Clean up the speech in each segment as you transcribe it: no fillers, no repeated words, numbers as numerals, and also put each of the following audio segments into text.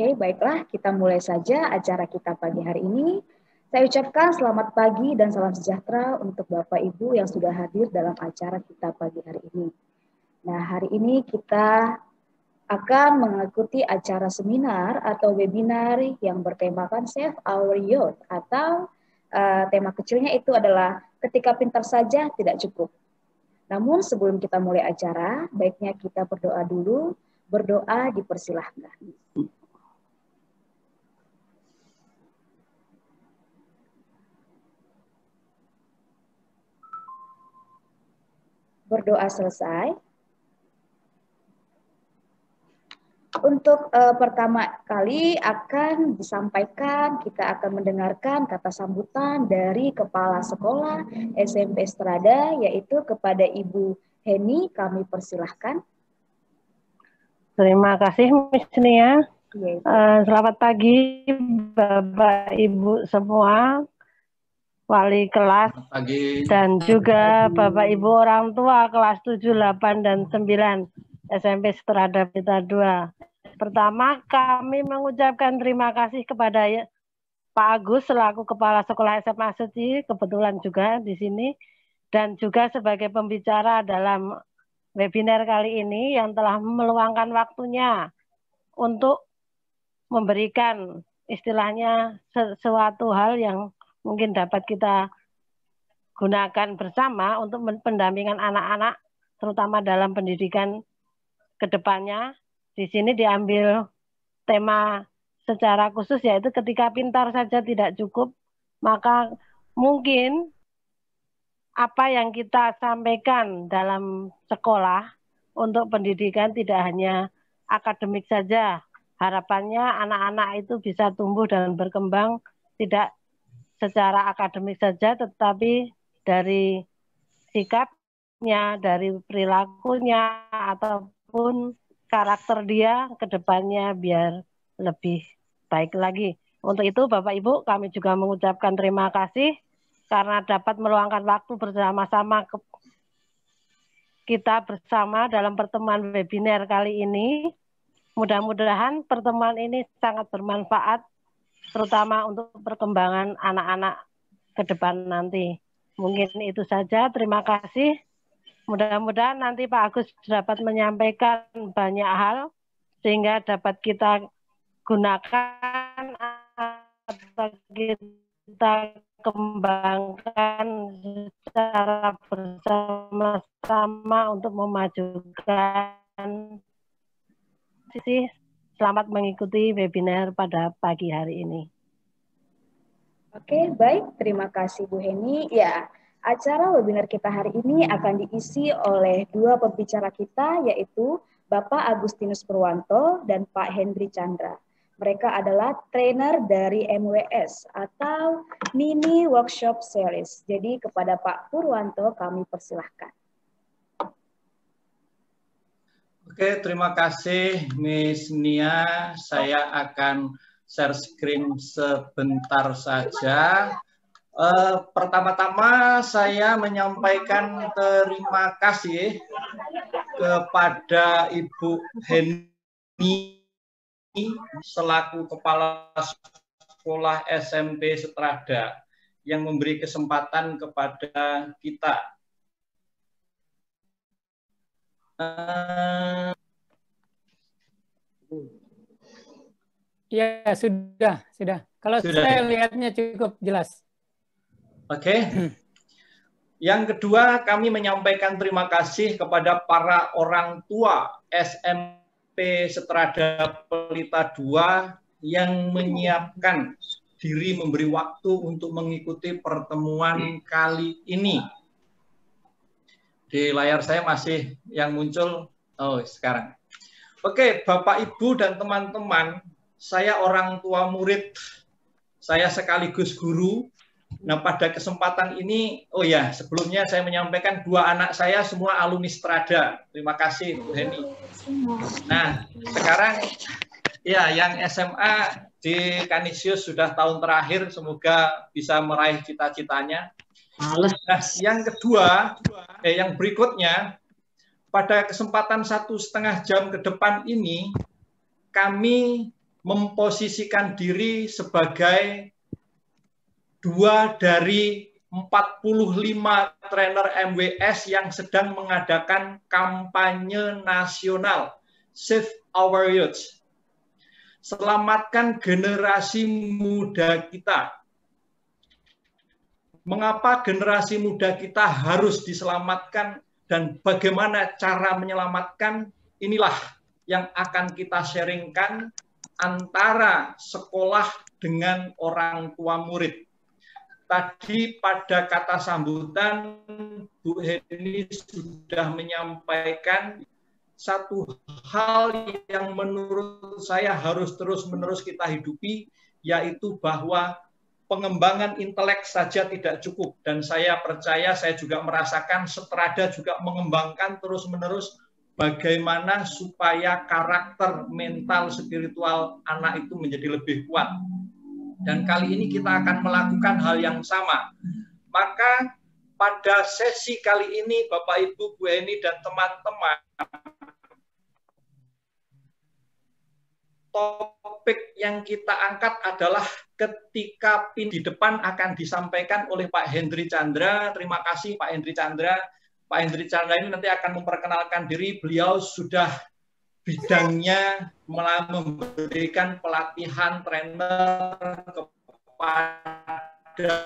Oke, baiklah, kita mulai saja acara kita pagi hari ini. Saya ucapkan selamat pagi dan salam sejahtera untuk Bapak Ibu yang sudah hadir dalam acara kita pagi hari ini. Nah, hari ini kita akan mengikuti acara seminar atau webinar yang bertemakan Save Our Youth, atau tema kecilnya itu adalah ketika pintar saja tidak cukup. Namun sebelum kita mulai acara, baiknya kita berdoa dulu. Berdoa dipersilahkan. Berdoa selesai. Untuk pertama kali akan disampaikan, kita akan mendengarkan kata sambutan dari Kepala Sekolah SMP Strada, yaitu kepada Ibu Heni. Kami persilahkan. Terima kasih, Miss Nia. Selamat pagi, Bapak Ibu semua, wali kelas, dan juga Bapak Ibu orang tua kelas 7, 8, dan 9 SMP Strada Pelita 2. Pertama, kami mengucapkan terima kasih kepada Pak Agus selaku Kepala Sekolah SMA Suci, kebetulan juga di sini, dan juga sebagai pembicara dalam webinar kali ini yang telah meluangkan waktunya untuk memberikan istilahnya sesuatu hal yang mungkin dapat kita gunakan bersama untuk pendampingan anak-anak, terutama dalam pendidikan ke depannya. Di sini diambil tema secara khusus, yaitu ketika pintar saja tidak cukup, maka mungkin apa yang kita sampaikan dalam sekolah untuk pendidikan tidak hanya akademik saja. Harapannya anak-anak itu bisa tumbuh dan berkembang tidak secara akademik saja, tetapi dari sikapnya, dari perilakunya, ataupun karakter dia ke depannya biar lebih baik lagi. Untuk itu Bapak Ibu, kami juga mengucapkan terima kasih karena dapat meluangkan waktu bersama-sama kita bersama dalam pertemuan webinar kali ini. Mudah-mudahan pertemuan ini sangat bermanfaat, terutama untuk perkembangan anak-anak ke depan nanti. Mungkin itu saja, terima kasih. Mudah-mudahan nanti Pak Agus dapat menyampaikan banyak hal, sehingga dapat kita gunakan atau kita kembangkan secara bersama-sama untuk memajukan. Selamat mengikuti webinar pada pagi hari ini. Oke, baik. Terima kasih Bu Heni. Ya, acara webinar kita hari ini akan diisi oleh dua pembicara kita, yaitu Bapak Agustinus Purwanto dan Pak Hendri Chandra. Mereka adalah trainer dari MWS atau Mini Workshop Series. Jadi kepada Pak Purwanto kami persilahkan. Oke, terima kasih Miss Nia. Saya akan share screen sebentar saja. Pertama-tama saya menyampaikan terima kasih kepada Ibu Heni selaku Kepala Sekolah SMP Strada yang memberi kesempatan kepada kita. Ya, sudah. Kalau sudah, saya lihatnya cukup jelas. Oke. Yang kedua, kami menyampaikan terima kasih kepada para orang tua SMP Strada Pelita 2 yang menyiapkan diri memberi waktu untuk mengikuti pertemuan kali ini. Di layar saya masih yang muncul, sekarang. Oke, Bapak, Ibu, dan teman-teman, saya orang tua murid, saya sekaligus guru. Nah, pada kesempatan ini, sebelumnya saya menyampaikan dua anak saya semua alumni Strada. Terima kasih, Bu Heni. Nah, sekarang ya yang SMA di Kanisius sudah tahun terakhir, semoga bisa meraih cita-citanya. Nah, yang kedua, yang berikutnya, pada kesempatan 1,5 jam ke depan ini, kami memposisikan diri sebagai 2 dari 45 trainer MWS yang sedang mengadakan kampanye nasional Save Our Youth. Selamatkan generasi muda kita. Mengapa generasi muda kita harus diselamatkan dan bagaimana cara menyelamatkan? Inilah yang akan kita sharingkan antara sekolah dengan orang tua murid. Tadi pada kata sambutan, Bu Heni sudah menyampaikan satu hal yang menurut saya harus terus-menerus kita hidupi, yaitu bahwa pengembangan intelek saja tidak cukup. Dan saya percaya, saya juga merasakan Setrada juga mengembangkan terus-menerus bagaimana supaya karakter, mental, spiritual anak itu menjadi lebih kuat. Dan kali ini kita akan melakukan hal yang sama. Maka pada sesi kali ini, Bapak, Ibu, Bu Heni, dan teman-teman, topik yang kita angkat adalah ketika di depan akan disampaikan oleh Pak Hendri Chandra. Terima kasih Pak Hendri Chandra. Pak Hendri Chandra ini nanti akan memperkenalkan diri. Beliau sudah bidangnya memberikan pelatihan trainer kepada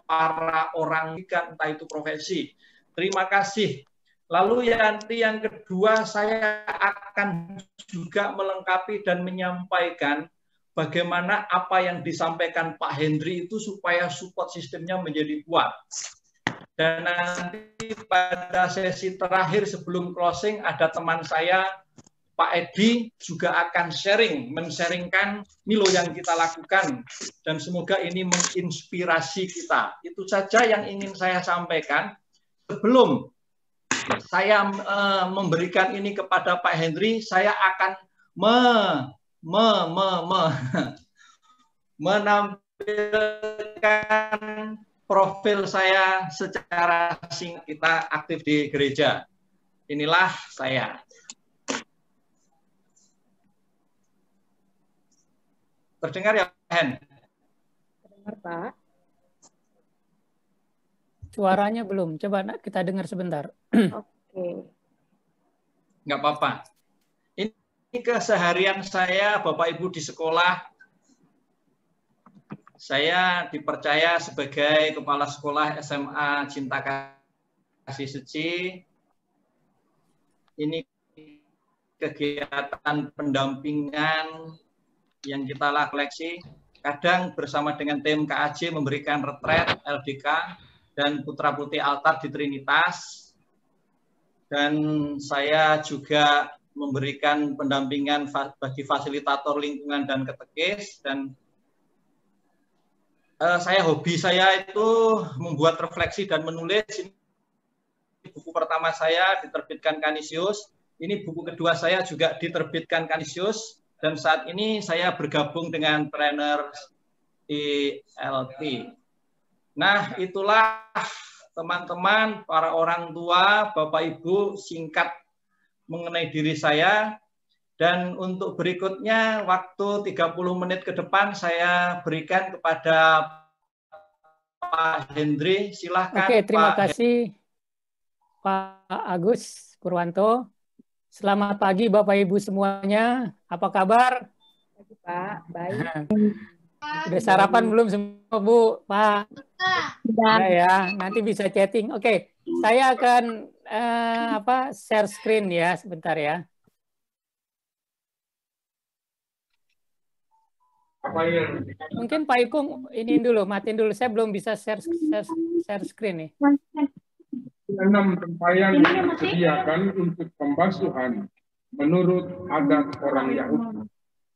para orang, entah itu profesi. Terima kasih. Lalu nanti yang kedua, saya akan juga melengkapi dan menyampaikan bagaimana apa yang disampaikan Pak Hendri itu supaya support sistemnya menjadi kuat. Dan nanti pada sesi terakhir sebelum closing ada teman saya, Pak Edi, juga akan men-sharingkan Milo yang kita lakukan. Dan semoga ini menginspirasi kita. Itu saja yang ingin saya sampaikan. Sebelum saya memberikan ini kepada Pak Hendri, saya akan menampilkan profil saya secara singkat. Kita aktif di gereja. Inilah saya. Terdengar ya, Hen? Terdengar, Pak. Suaranya belum. Coba kita dengar sebentar. Oke. Nggak apa-apa. Ini keseharian saya, Bapak Ibu, di sekolah. Saya dipercaya sebagai Kepala Sekolah SMA Cinta Kasih Suci. Ini kegiatan pendampingan yang kita koleksi. Kadang bersama dengan tim KAJ memberikan retret LDK dan Putra Putri Altar di Trinitas. Dan saya juga memberikan pendampingan bagi fasilitator lingkungan dan katekis. Dan hobi saya itu membuat refleksi dan menulis. Ini buku pertama saya diterbitkan Canisius. Ini buku kedua saya juga diterbitkan Canisius. Dan saat ini saya bergabung dengan trainer ILT. Nah, itulah teman-teman, para orang tua, Bapak Ibu, singkat mengenai diri saya. Dan untuk berikutnya, waktu 30 menit ke depan saya berikan kepada Pak Hendri. Silahkan. Oke, terima kasih Pak Agus Purwanto. Selamat pagi Bapak Ibu semuanya. Apa kabar? Pagi Pak, baik. Sudah sarapan belum semua Bu? Pak? Sudah ya, nanti bisa chatting. Oke, saya akan share screen ya sebentar ya. Mungkin Pak Ipung ini dulu, matiin dulu. Saya belum bisa share screen nih. 6 tempayan yang disediakan untuk pembasuhan menurut adat orang Yahudi.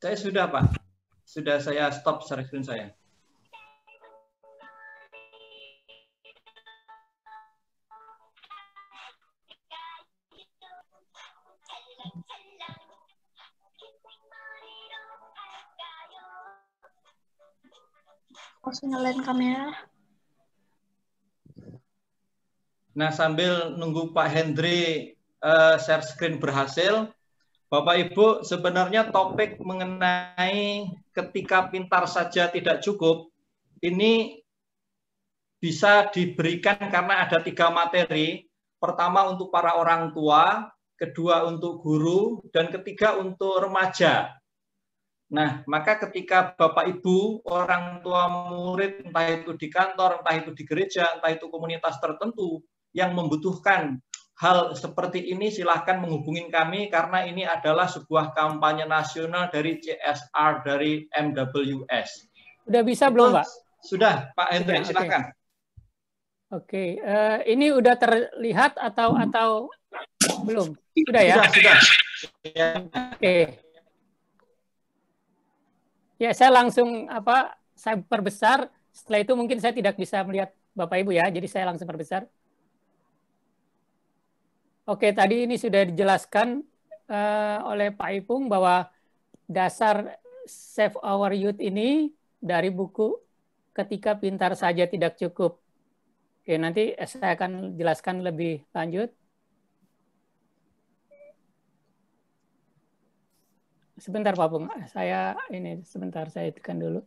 Saya sudah, Pak. Sudah saya stop share screen saya. Harus nyalain kamera. Nah, sambil nunggu Pak Hendri share screen berhasil, Bapak Ibu, sebenarnya topik mengenai ketika pintar saja tidak cukup, ini bisa diberikan karena ada 3 materi. Pertama untuk para orang tua, kedua untuk guru, dan ketiga untuk remaja. Nah, maka ketika Bapak Ibu, orang tua murid, entah itu di kantor, entah itu di gereja, entah itu komunitas tertentu, yang membutuhkan hal seperti ini, silahkan menghubungi kami karena ini adalah sebuah kampanye nasional dari CSR, dari MWS. Sudah bisa belum, Pak? Sudah, Pak Hendrik, silakan. Oke, ini udah terlihat atau belum? Sudah ya? Sudah. Oke. Ya, saya langsung saya perbesar. Setelah itu mungkin saya tidak bisa melihat Bapak Ibu ya, jadi saya langsung perbesar. Oke, tadi ini sudah dijelaskan oleh Pak Ipung bahwa dasar Save Our Youth ini dari buku Ketika Pintar Saja Tidak Cukup. Oke, nanti saya akan jelaskan lebih lanjut. Sebentar Pak Pung, saya tekan dulu.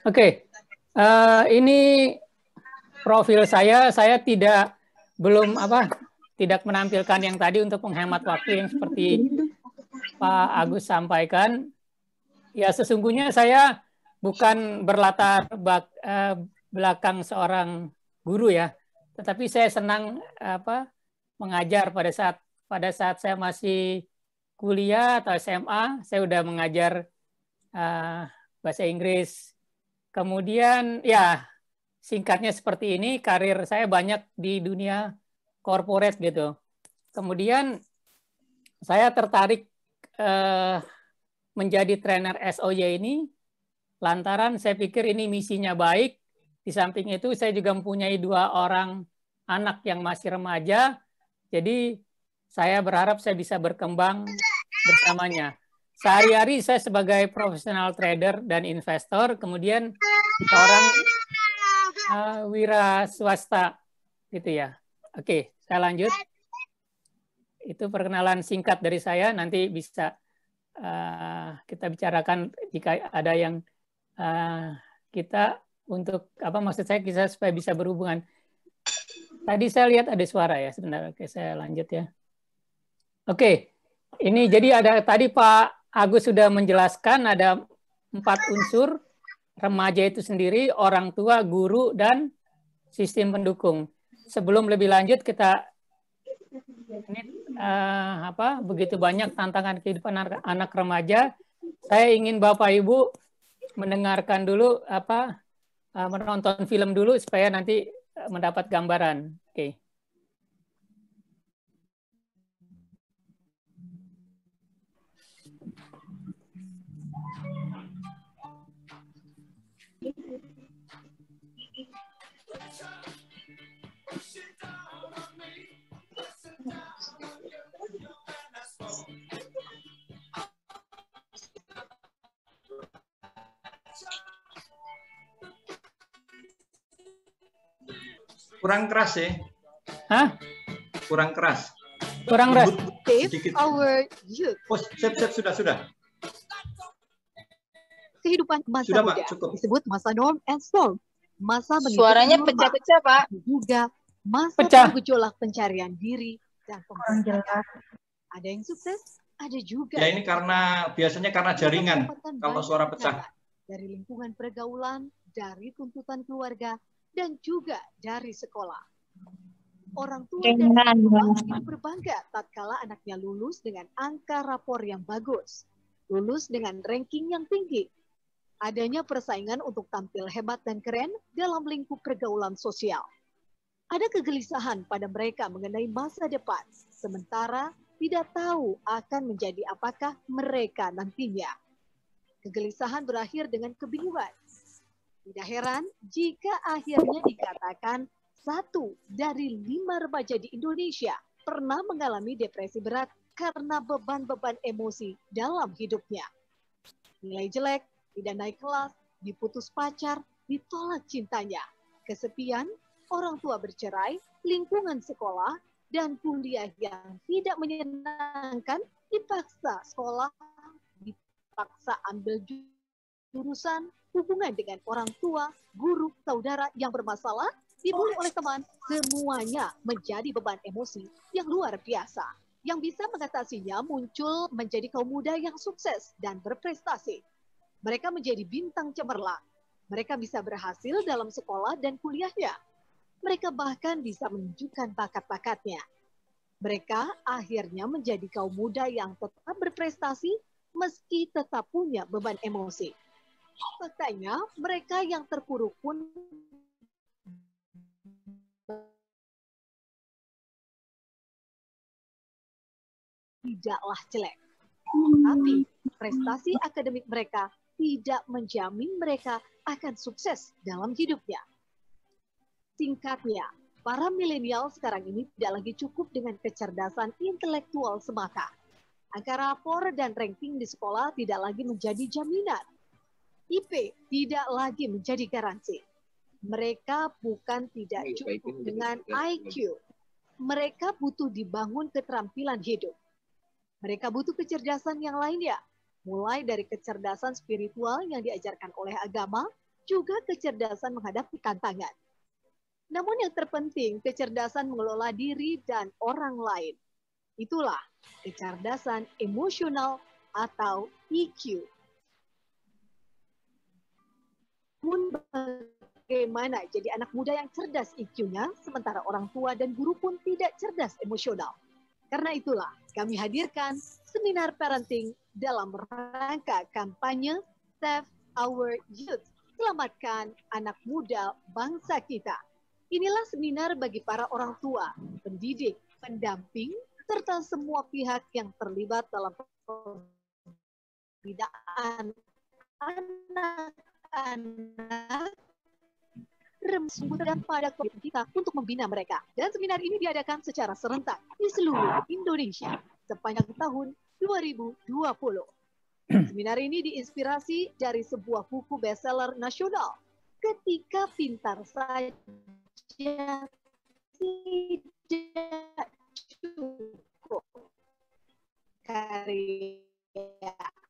Oke, ini profil saya tidak menampilkan yang tadi untuk menghemat waktu yang seperti Pak Agus sampaikan. Ya sesungguhnya saya bukan berlatar belakang seorang guru ya, tetapi saya senang mengajar pada saat saya masih kuliah atau SMA, saya udah mengajar bahasa Inggris. Kemudian ya singkatnya seperti ini, karir saya banyak di dunia corporate gitu. Kemudian saya tertarik menjadi trainer SOY ini lantaran saya pikir ini misinya baik. Di samping itu saya juga mempunyai 2 orang anak yang masih remaja. Jadi saya berharap saya bisa berkembang bersamanya. Sehari-hari saya sebagai profesional trader dan investor, kemudian seorang wira swasta gitu ya. Oke, saya lanjut. Itu perkenalan singkat dari saya, nanti bisa kita bicarakan jika ada yang kita untuk maksud saya kita supaya bisa berhubungan. Tadi saya lihat ada suara ya, sebentar. Oke, saya lanjut ya. Oke, ini jadi ada tadi Pak Agus sudah menjelaskan ada 4 unsur, remaja itu sendiri, orang tua, guru, dan sistem pendukung. Sebelum lebih lanjut kita begitu banyak tantangan kehidupan anak remaja. Saya ingin Bapak Ibu mendengarkan dulu menonton film dulu supaya nanti mendapat gambaran. Oke. Kurang keras ya? Hah? Kurang keras. Kurang keras. Our youth. Oh, sudah. Kehidupan masa sudah, muda Pak, disebut masa norm and storm. Masa suaranya pecah-pecah, Pak. Juga masa bergejolak pencarian diri dan pembelajaran. Ada yang sukses, ada juga. Ya ini biasanya karena jaringan kalau suara pecah. Dari lingkungan pergaulan, dari tuntutan keluarga, dan juga dari sekolah. Orang tua dan sekolah berbangga tatkala anaknya lulus dengan angka rapor yang bagus, lulus dengan ranking yang tinggi. Adanya persaingan untuk tampil hebat dan keren dalam lingkup pergaulan sosial. Ada kegelisahan pada mereka mengenai masa depan, sementara tidak tahu akan menjadi apakah mereka nantinya. Kegelisahan berakhir dengan kebingungan. Tidak heran jika akhirnya dikatakan 1 dari 5 remaja di Indonesia pernah mengalami depresi berat karena beban-beban emosi dalam hidupnya. Nilai jelek, tidak naik kelas, diputus pacar, ditolak cintanya, kesepian, orang tua bercerai, lingkungan sekolah, dan kuliah yang tidak menyenangkan, dipaksa sekolah, dipaksa ambil jurusan, hubungan dengan orang tua, guru, saudara yang bermasalah, dibully oleh teman, semuanya menjadi beban emosi yang luar biasa. Yang bisa mengatasinya muncul menjadi kaum muda yang sukses dan berprestasi. Mereka menjadi bintang cemerlang. Mereka bisa berhasil dalam sekolah dan kuliahnya. Mereka bahkan bisa menunjukkan bakat-bakatnya. Mereka akhirnya menjadi kaum muda yang tetap berprestasi meski tetap punya beban emosi. Faktanya, mereka yang terpuruk pun tidaklah jelek. Tapi prestasi akademik mereka tidak menjamin mereka akan sukses dalam hidupnya. Singkatnya, para milenial sekarang ini tidak lagi cukup dengan kecerdasan intelektual semata. Angka rapor dan ranking di sekolah tidak lagi menjadi jaminan. IP tidak lagi menjadi garansi. Mereka bukan tidak cukup dengan IQ. Mereka butuh dibangun keterampilan hidup. Mereka butuh kecerdasan yang lainnya, mulai dari kecerdasan spiritual yang diajarkan oleh agama, juga kecerdasan menghadapi tantangan. Namun yang terpenting, kecerdasan mengelola diri dan orang lain. Itulah kecerdasan emosional atau EQ. Namun bagaimana jadi anak muda yang cerdas EQ-nya, sementara orang tua dan guru pun tidak cerdas emosional? Karena itulah kami hadirkan seminar parenting dalam rangka kampanye Save Our Youth, selamatkan anak muda bangsa kita. Inilah seminar bagi para orang tua, pendidik, pendamping, serta semua pihak yang terlibat dalam pembinaan anak-anak dan pada komitmen kita untuk membina mereka. Dan seminar ini diadakan secara serentak di seluruh Indonesia sepanjang tahun 2020. Seminar ini diinspirasi dari sebuah buku bestseller nasional, Ketika Pintar Saja Tidak Cukup, karya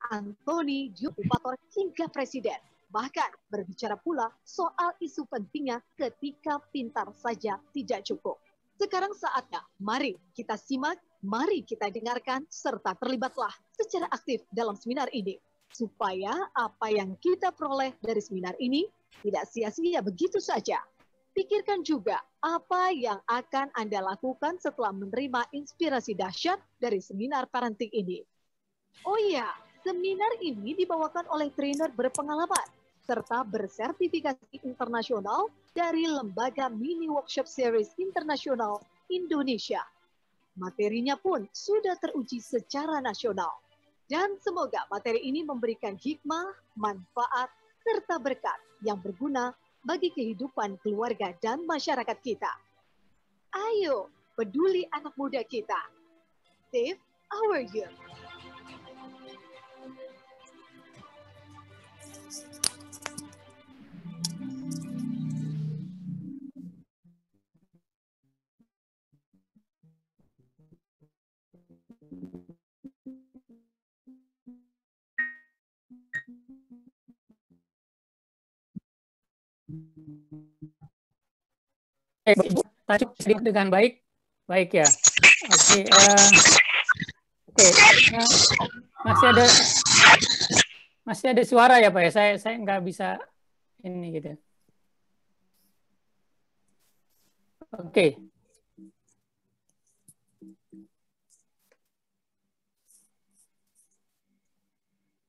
Anthony Giupator hingga Presiden. Bahkan berbicara pula soal isu pentingnya ketika pintar saja tidak cukup. Sekarang saatnya, mari kita simak, mari kita dengarkan, serta terlibatlah secara aktif dalam seminar ini. Supaya apa yang kita peroleh dari seminar ini tidak sia-sia begitu saja. Pikirkan juga apa yang akan Anda lakukan setelah menerima inspirasi dahsyat dari seminar parenting ini. Oh iya, seminar ini dibawakan oleh trainer berpengalaman serta bersertifikasi internasional dari Lembaga Mini Workshop Series Internasional Indonesia. Materinya pun sudah teruji secara nasional. Dan semoga materi ini memberikan hikmah, manfaat, serta berkat yang berguna bagi kehidupan keluarga dan masyarakat kita. Ayo, peduli anak muda kita. Save our youth. Tadi dengan baik ya. Oke, masih ada suara ya Pak ya. Saya nggak bisa ini gitu. Oke.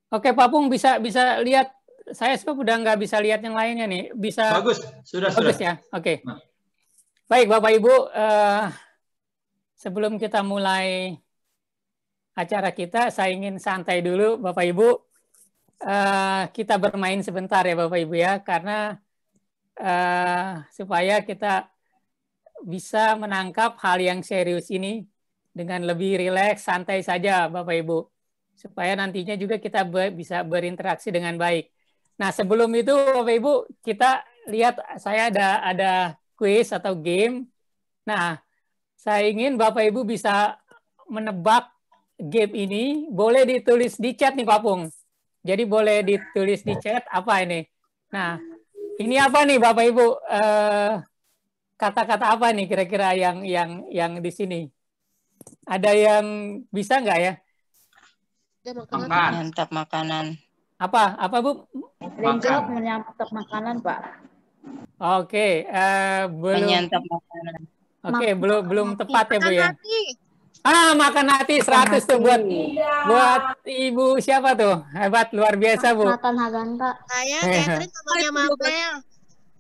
Oke, Pak Pung bisa lihat. Saya sebab udah nggak bisa lihat yang lainnya nih. Bisa. Bagus, sudah. Ya. Oke. Nah. Baik, Bapak Ibu, sebelum kita mulai acara kita, saya ingin santai dulu, Bapak Ibu. Kita bermain sebentar ya, Bapak Ibu ya, karena supaya kita bisa menangkap hal yang serius ini dengan lebih rileks, santai saja, Bapak Ibu, supaya nantinya juga kita bisa berinteraksi dengan baik. Nah, sebelum itu Bapak Ibu, kita lihat saya ada quiz atau game. Nah, saya ingin Bapak Ibu bisa menebak game ini. Boleh ditulis di chat nih Pak Pung. Jadi boleh ditulis di chat apa ini. Nah, ini apa nih Bapak Ibu? Kata-kata apa nih kira-kira yang di sini? Ada yang bisa nggak ya? Menyantap makanan. Apa Bu? Jawab menyantap makanan, Pak. Oke, belum. Menyantap makanan. Oke, belum tepat ya Bu ya. Hati. Makan hati 100 tuh buat Ibu siapa tuh? Hebat, luar biasa Bu. Makan Haganta. Saya Catherine namanya Mabel.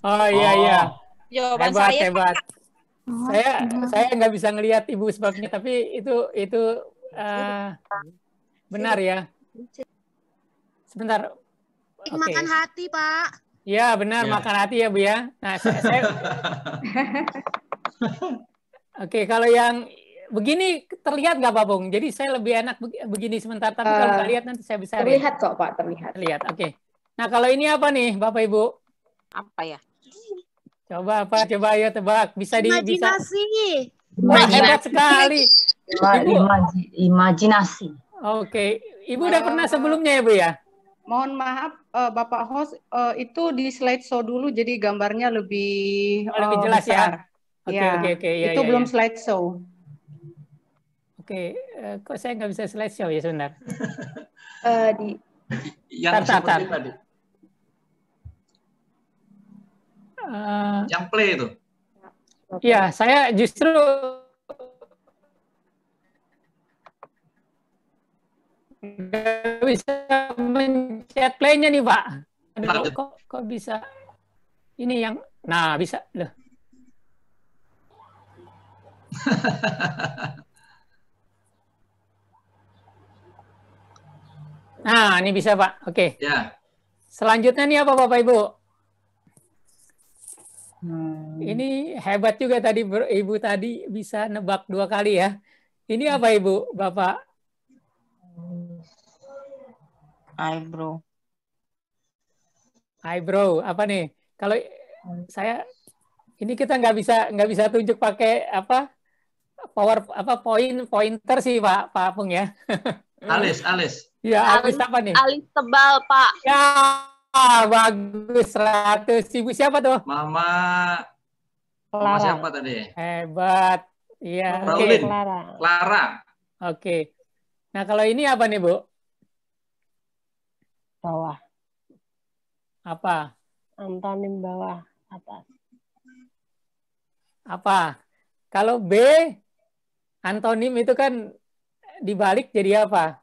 Oh iya. Jawaban Hebat. Saya nggak bisa ngelihat Ibu sebabnya, tapi itu benar ya. Sebentar. Makan hati, Pak. Ya benar, makan hati ya Bu ya. Nah, saya Oke, kalau yang begini terlihat nggak Pak Bung? Jadi saya lebih enak begini sebentar, tapi kalau nggak lihat nanti saya bisa terlihat kok Pak, terlihat. Oke. Nah, kalau ini apa nih Bapak Ibu? Apa ya? Coba ayo tebak. Bisa Imajinasi. Wah, hebat sekali. Imajinasi. Oke. Ibu udah pernah sebelumnya ya Bu ya? Mohon maaf, Bapak host, itu di slideshow dulu, jadi gambarnya lebih jelas besar. Ya. Oke. Itu belum slideshow. Oke, kok saya nggak bisa slideshow ya sebentar? Yang seperti tadi. Yang play itu. Ya, saya justru nggak bisa mencet play-nya nih Pak. Aduh, kok bisa? Ini yang, nah bisa loh. Nah, ini bisa Pak. Oke. Ya. Selanjutnya nih apa Bapak Ibu? Ini hebat juga tadi Ibu tadi bisa nebak 2 kali ya. Ini apa Ibu, Bapak? Eyebrow. Apa nih? Kalau saya ini kita nggak bisa tunjuk pakai pointer sih Pak Pung ya. Alis. Ya, alis apa nih? Alis tebal, Pak. Ya, bagus 100. Ibu siapa tuh? Mama siapa tadi? Hebat. Iya. Oke. Clara. Oke. Nah, kalau ini apa nih, Bu? Bawah. Apa? Antonim bawah, atas. Apa? Kalau B, antonim itu kan dibalik jadi apa?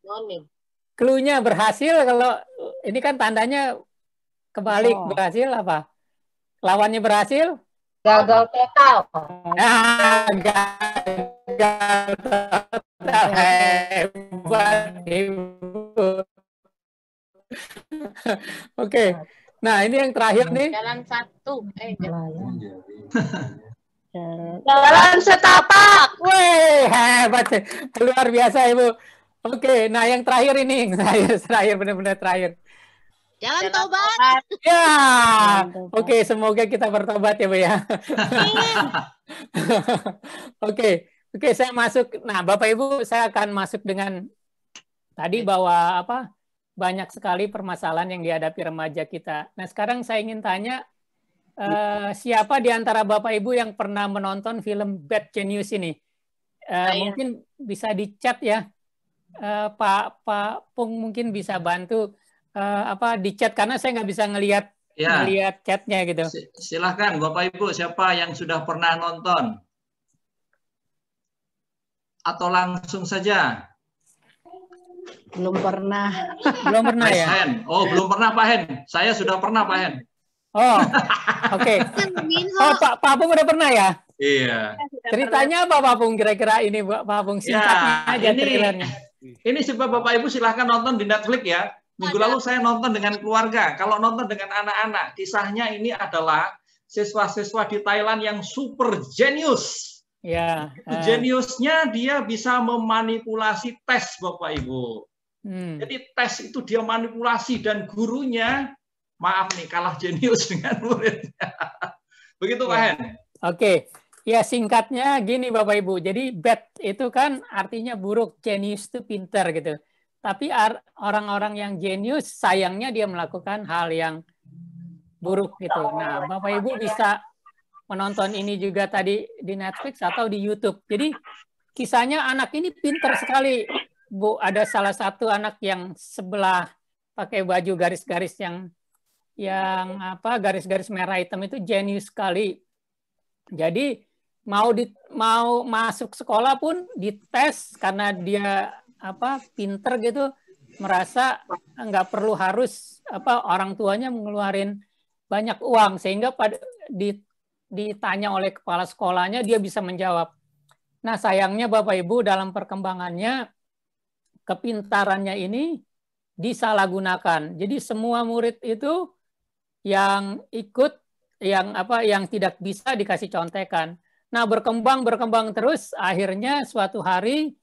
Nonim. Clue-nya berhasil, kalau ini kan tandanya kebalik. Berhasil apa? Lawannya berhasil? Gagal total. Gagal total. Hebat, Ibu. Oke. Nah, ini yang terakhir nih. Jalan satu. Jalan setapak. Wih, hebat. Luar biasa, Ibu. Oke, nah yang terakhir ini. Terakhir, benar-benar terakhir. Jalan tobat. Ya, oke, semoga kita bertobat ya, Bu ya. Oke, saya masuk. Nah, Bapak Ibu, saya akan masuk dengan tadi bahwa banyak sekali permasalahan yang dihadapi remaja kita. Nah, sekarang saya ingin tanya, siapa di antara Bapak Ibu yang pernah menonton film Bad Genius ini? Mungkin bisa di chat ya. Pak Pung mungkin bisa bantu di chat karena saya nggak bisa ngelihat chatnya gitu. Silahkan Bapak Ibu, siapa yang sudah pernah nonton? Atau langsung saja? Belum pernah. Belum pernah ya? Hen. Oh, belum pernah Pak Hen. Saya sudah pernah Pak Hen. Oh, oke. Oh, Pak Pung udah pernah ya? Iya. Ceritanya apa Pak Pung kira-kira ini Pak Pung, singkatnya aja trailernya. Ini sebab Bapak Ibu silahkan nonton di Netflix ya. Minggu lalu saya nonton dengan keluarga. Kalau nonton dengan anak-anak, kisahnya ini adalah siswa-siswa di Thailand yang super jenius. Ya. Jeniusnya dia bisa memanipulasi tes Bapak Ibu. Jadi tes itu dia manipulasi dan gurunya, maaf nih, kalah jenius dengan muridnya. Begitu Pak Hen. Oke. Ya singkatnya gini Bapak Ibu. Jadi bad itu kan artinya buruk, genius itu pinter gitu. Tapi orang-orang yang jenius sayangnya dia melakukan hal yang buruk gitu. Nah, Bapak Ibu bisa menonton ini juga tadi di Netflix atau di YouTube. Jadi kisahnya anak ini pinter sekali, Bu. Ada salah satu anak yang sebelah pakai baju garis-garis yang apa garis-garis merah hitam itu jenius sekali. Jadi mau masuk sekolah pun dites karena dia apa pinter gitu, merasa nggak perlu harus apa orang tuanya mengeluarin banyak uang sehingga ditanya oleh kepala sekolahnya dia bisa menjawab. Nah sayangnya Bapak Ibu dalam perkembangannya kepintarannya ini disalahgunakan. Jadi semua murid itu yang ikut yang tidak bisa dikasih contekan. Nah berkembang terus akhirnya suatu hari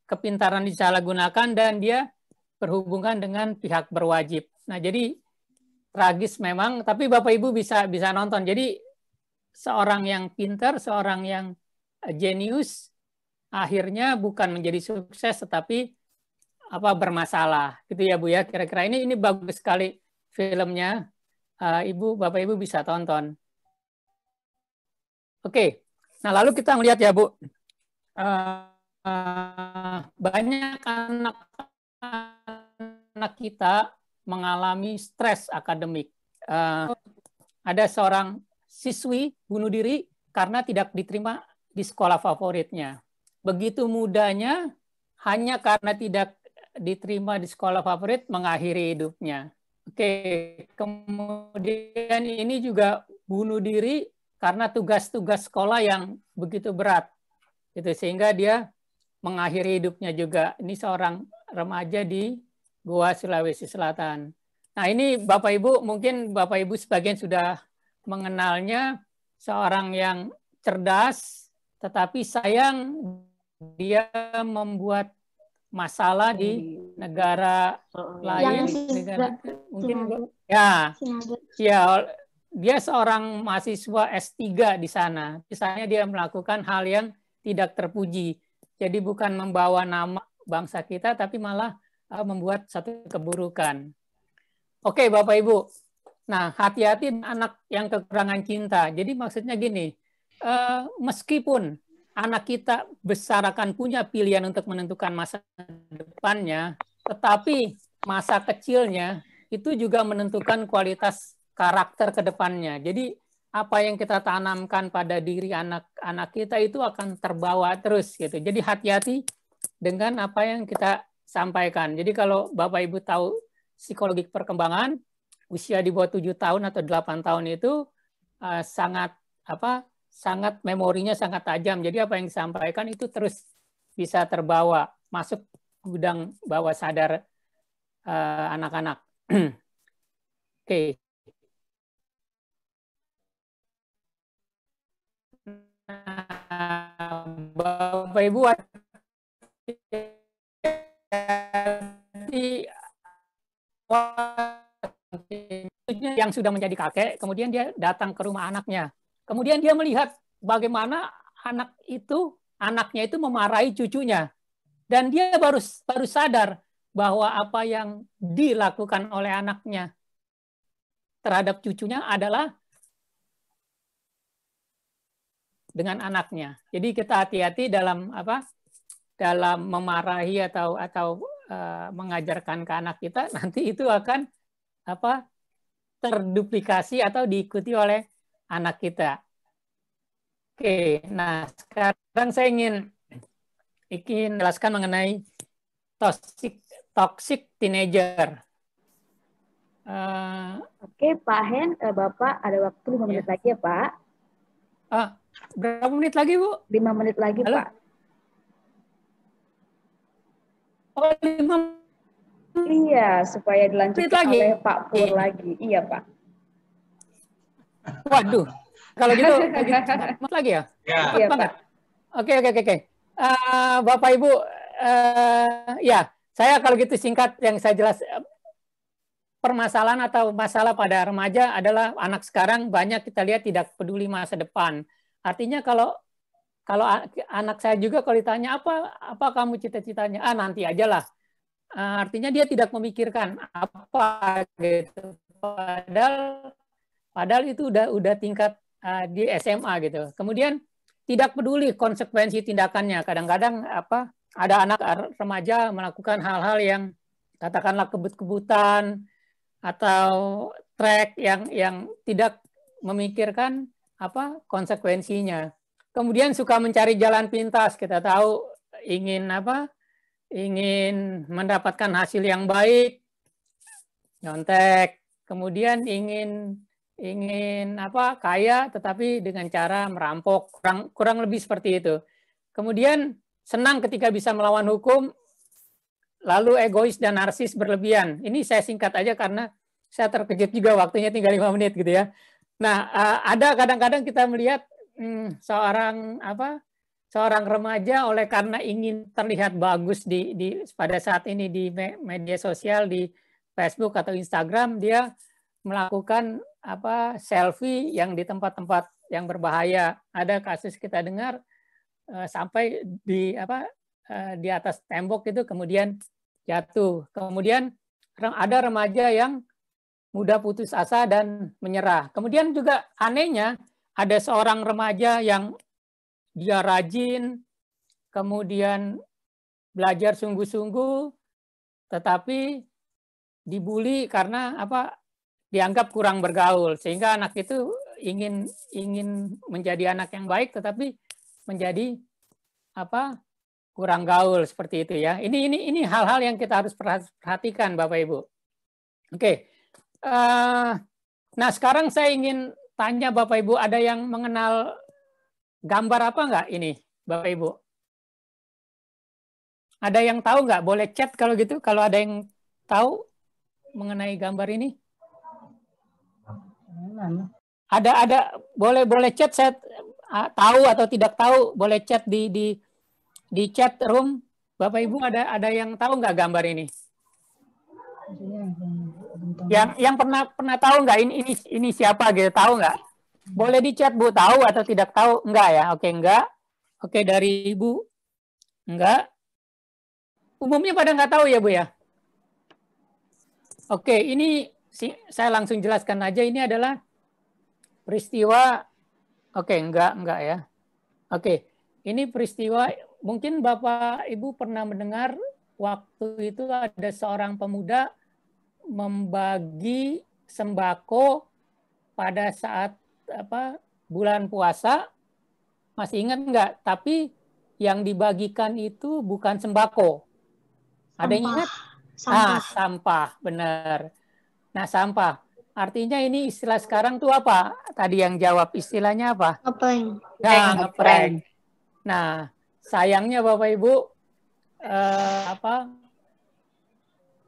kepintaran disalahgunakan dan dia berhubungan dengan pihak berwajib. Nah jadi tragis memang, tapi Bapak Ibu bisa nonton. Jadi seorang yang pintar, seorang yang jenius, akhirnya bukan menjadi sukses, tetapi apa bermasalah, gitu ya Bu ya. Kira-kira ini bagus sekali filmnya. Bapak Ibu bisa tonton. Oke, nah lalu kita melihat ya Bu, banyak anak kita mengalami stres akademik. Ada seorang siswi bunuh diri karena tidak diterima di sekolah favoritnya. Begitu mudanya, hanya karena tidak diterima di sekolah favorit, mengakhiri hidupnya. Oke, kemudian ini juga bunuh diri karena tugas-tugas sekolah yang begitu berat. Gitu, sehingga dia mengakhiri hidupnya juga. Ini seorang remaja di Goa, Sulawesi Selatan. Nah ini Bapak Ibu, mungkin Bapak Ibu sebagian sudah mengenalnya, seorang yang cerdas, tetapi sayang dia membuat masalah di negara lain. Mungkin ya, dia seorang mahasiswa S3 di sana. Misalnya dia melakukan hal yang tidak terpuji. Jadi bukan membawa nama bangsa kita, tapi malah membuat satu keburukan. Oke, Bapak Ibu. Nah, hati-hati anak yang kekurangan cinta. Jadi maksudnya gini, meskipun anak kita besar akan punya pilihan untuk menentukan masa depannya, tetapi masa kecilnya itu juga menentukan kualitas karakter ke depannya. Jadi apa yang kita tanamkan pada diri anak-anak kita itu akan terbawa terus gitu. Jadi hati-hati dengan apa yang kita sampaikan. Jadi kalau Bapak Ibu tahu psikologi perkembangan, usia di bawah 7 tahun atau 8 tahun itu sangat memorinya sangat tajam. Jadi apa yang disampaikan itu terus bisa terbawa masuk gudang bawah sadar anak-anak. Oke. Nah, Bapak Ibu yang sudah menjadi kakek, kemudian dia datang ke rumah anaknya. Kemudian dia melihat bagaimana anaknya itu memarahi cucunya. Dan dia baru sadar bahwa apa yang dilakukan oleh anaknya terhadap cucunya adalah dengan anaknya. Jadi kita hati-hati dalam memarahi atau mengajarkan ke anak kita, nanti itu akan terduplikasi atau diikuti oleh anak kita. Oke, nah sekarang saya ingin jelaskan mengenai toxic teenager. Oke, Pak Hen, Bapak ada waktu 5 menit lagi ya, Pak. Berapa menit lagi, Bu? 5 menit lagi, halo? Pak. Oh, 5 Iya, supaya dilanjutkan oleh Pak Pur lagi. Iya, Pak. Waduh, kalau gitu lagi ya? Ya. Iya, Pak. Oke. Bapak Ibu, ya saya kalau gitu singkat yang saya jelas, permasalahan atau masalah pada remaja adalah anak sekarang banyak kita lihat tidak peduli masa depan. Artinya kalau anak saya juga kalau ditanya apa kamu cita-citanya, nanti aja lah. Artinya dia tidak memikirkan apa gitu. Padahal itu udah tingkat di SMA gitu. Kemudian tidak peduli konsekuensi tindakannya. Kadang-kadang ada anak remaja melakukan hal-hal yang katakanlah kebut-kebutan atau trek yang tidak memikirkan konsekuensinya. Kemudian suka mencari jalan pintas. Kita tahu ingin mendapatkan hasil yang baik, nyontek. Kemudian ingin kaya, tetapi dengan cara merampok. Kurang lebih seperti itu. Kemudian senang ketika bisa melawan hukum, lalu egois dan narsis berlebihan. Ini saya singkat aja karena saya terkejut juga waktunya tinggal 5 menit gitu ya. Nah, ada kadang-kadang kita melihat seorang remaja oleh karena ingin terlihat bagus pada saat ini di media sosial, di Facebook atau Instagram, dia melakukan selfie yang di tempat-tempat yang berbahaya. Ada kasus kita dengar sampai di atas tembok itu kemudian jatuh. Kemudian ada remaja yang mudah putus asa dan menyerah. Kemudian juga anehnya ada seorang remaja yang dia rajin, kemudian belajar sungguh-sungguh, tetapi dibully karena dianggap kurang bergaul, sehingga anak itu ingin menjadi anak yang baik, tetapi menjadi kurang gaul seperti itu ya. Ini hal-hal yang kita harus perhatikan Bapak Ibu. Oke. Nah sekarang saya ingin tanya Bapak Ibu, ada yang mengenal gambar apa enggak ini Bapak Ibu? Ada yang tahu nggak? Boleh chat kalau gitu, kalau ada yang tahu mengenai gambar ini. Ada boleh chat, saya tahu atau tidak tahu, boleh chat di chat room. Bapak Ibu ada yang tahu nggak gambar ini? Yang pernah tahu nggak ini siapa gitu, tahu nggak? Boleh di chat Bu, tahu atau tidak tahu? Enggak ya? Oke, enggak. Oke, dari Ibu enggak. Umumnya pada nggak tahu ya Bu ya? Oke, ini saya langsung jelaskan aja, ini adalah peristiwa. Oke, enggak ya. Oke, ini peristiwa, mungkin Bapak Ibu pernah mendengar waktu itu ada seorang pemuda membagi sembako pada saat bulan puasa. Masih ingat enggak? Tapi yang dibagikan itu bukan sembako. Ada yang ingat? Sampah. Sampah, benar. Nah, sampah. Artinya ini istilah sekarang tuh apa? Tadi yang jawab istilahnya apa? Ngeprank. Nah, ngeprank. Nah, sayangnya Bapak Ibu,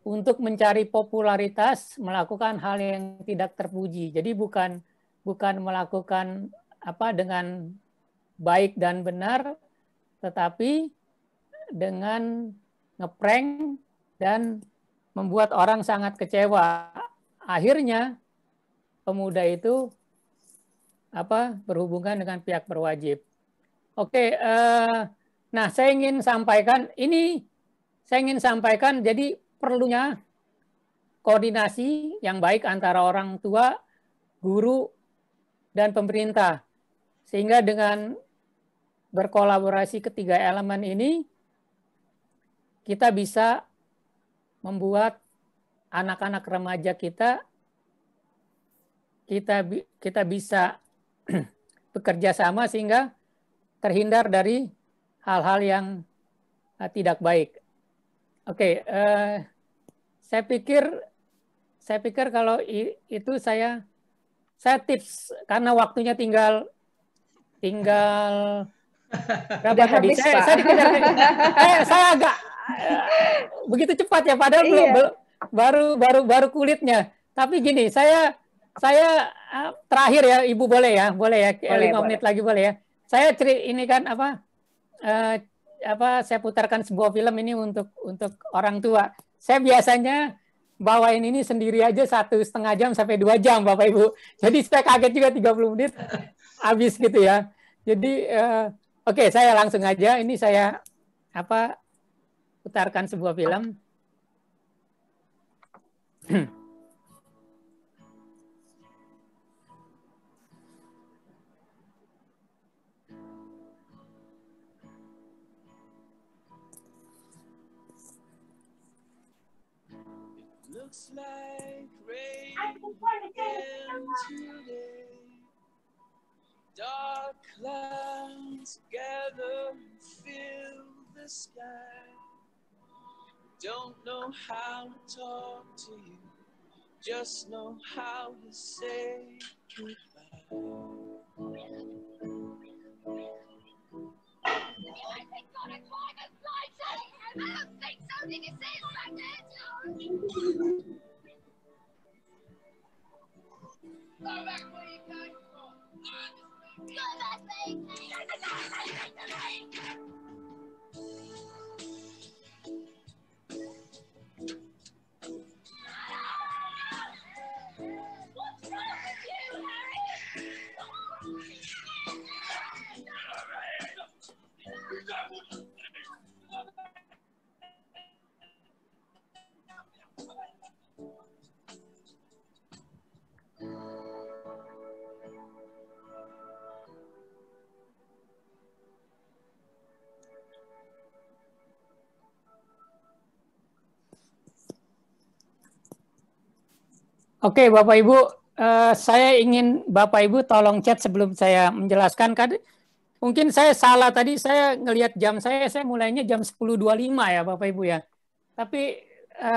untuk mencari popularitas melakukan hal yang tidak terpuji. Jadi bukan melakukan dengan baik dan benar, tetapi dengan ngeprank dan membuat orang sangat kecewa. Akhirnya pemuda itu berhubungan dengan pihak berwajib. Oke, nah saya ingin sampaikan jadi perlunya koordinasi yang baik antara orang tua, guru, dan pemerintah. Sehingga dengan berkolaborasi ketiga elemen ini, kita bisa membuat anak-anak remaja kita bisa bekerja sama sehingga terhindar dari hal-hal yang tidak baik. Oke, saya pikir kalau itu saya tips karena waktunya tinggal berapa tadi? Saya dikejar. Saya agak begitu cepat ya, padahal baru kulitnya. Tapi gini, saya terakhir ya, Ibu boleh ya 5 menit lagi boleh ya. Saya ini kan saya putarkan sebuah film ini untuk orang tua. Saya biasanya bawain ini sendiri aja 1,5 jam sampai 2 jam, Bapak Ibu. Jadi saya kaget juga 30 menit habis gitu ya. Jadi oke, saya langsung aja. Ini saya putarkan sebuah film. Looks like rain again today. Dark clouds gather and fill the sky. Don't know how to talk to you, just know how to say goodbye. Oke, Bapak Ibu, saya ingin Bapak Ibu tolong chat sebelum saya menjelaskan. Mungkin saya salah tadi, saya ngelihat jam saya mulainya jam 10.25 ya Bapak Ibu ya. Tapi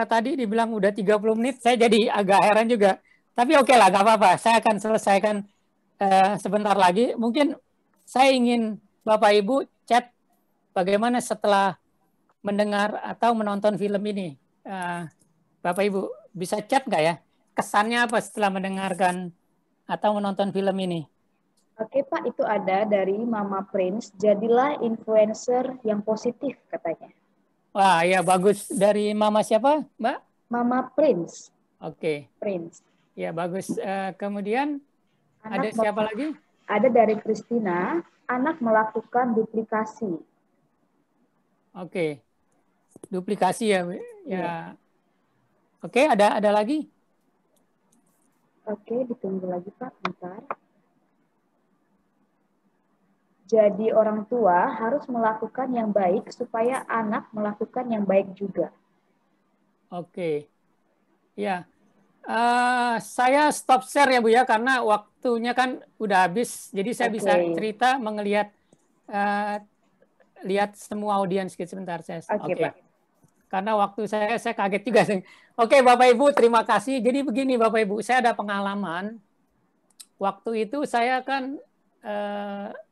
tadi dibilang udah 30 menit, saya jadi agak heran juga. Tapi oke lah, nggak apa-apa. Saya akan selesaikan sebentar lagi. Mungkin saya ingin Bapak Ibu chat bagaimana setelah mendengar atau menonton film ini. Bapak Ibu bisa chat nggak ya? Kesannya apa setelah mendengarkan atau menonton film ini? Oke Pak, itu ada dari Mama Prince, jadilah influencer yang positif katanya. Wah ya bagus. Dari Mama siapa Mbak? Mama Prince. Oke. Prince. Ya bagus. Kemudian ada siapa lagi? Ada dari Christina, anak melakukan duplikasi. Oke. Duplikasi ya. Ya. Oke, ada lagi? Oke, ditunggu lagi Pak, bentar. Jadi orang tua harus melakukan yang baik supaya anak melakukan yang baik juga. Oke. Ya. Saya stop share ya Bu ya, karena waktunya kan udah habis. Jadi saya bisa cerita melihat lihat semua audiens sebentar saya. Oke, Pak. Karena waktu saya kaget juga. Oke, Bapak Ibu, terima kasih. Jadi begini Bapak Ibu, saya ada pengalaman. Waktu itu saya kan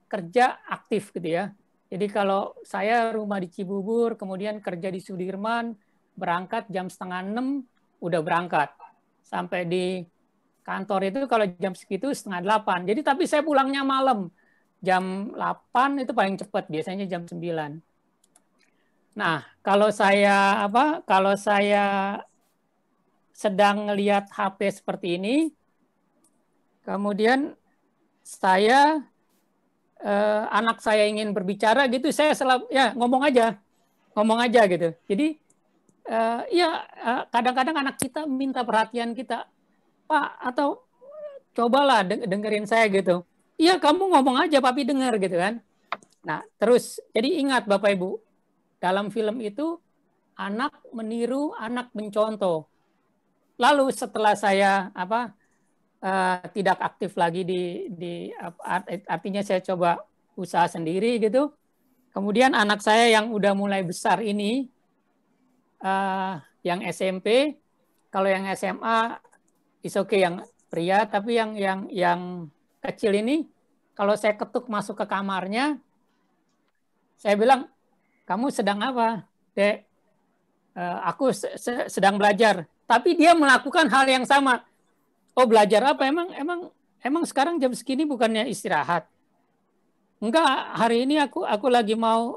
kerja aktif gitu ya. Jadi kalau saya rumah di Cibubur, kemudian kerja di Sudirman, berangkat jam 5:30 udah berangkat. Sampai di kantor itu kalau jam segitu 7:30. Jadi tapi saya pulangnya malam. Jam 8 itu paling cepat, biasanya jam 9. Nah, kalau saya sedang melihat HP seperti ini, kemudian saya anak saya ingin berbicara gitu, saya selalu ya ngomong aja gitu. Jadi kadang-kadang anak kita minta perhatian kita, Pak, atau cobalah dengerin saya gitu. Iya, kamu ngomong aja, papi dengar gitu kan. Nah, terus jadi ingat Bapak Ibu, dalam film itu anak meniru, anak mencontoh. Lalu setelah saya tidak aktif lagi artinya saya coba usaha sendiri gitu. Kemudian anak saya yang udah mulai besar ini, yang SMP, kalau yang SMA is okay, yang pria, tapi yang kecil ini, kalau saya ketuk masuk ke kamarnya, saya bilang, kamu sedang apa, Dek? Aku sedang belajar. Tapi dia melakukan hal yang sama. Oh, belajar apa? Emang sekarang jam segini bukannya istirahat? Enggak, hari ini aku lagi mau